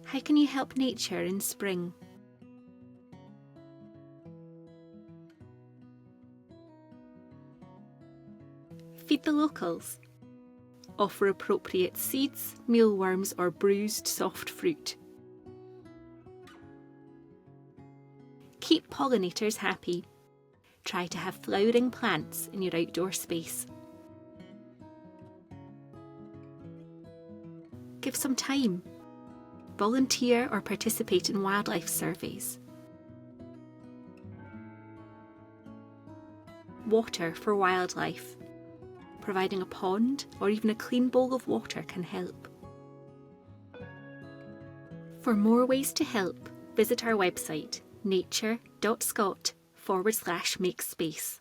How can you help nature in spring? Feed the locals. Offer appropriate seeds, mealworms or bruised soft fruit. Keep pollinators happy. Try to have flowering plants in your outdoor space. Give some time. Volunteer or participate in wildlife surveys. Water for wildlife. Providing a pond or even a clean bowl of water can help. For more ways to help, visit our website nature.scot/makespace.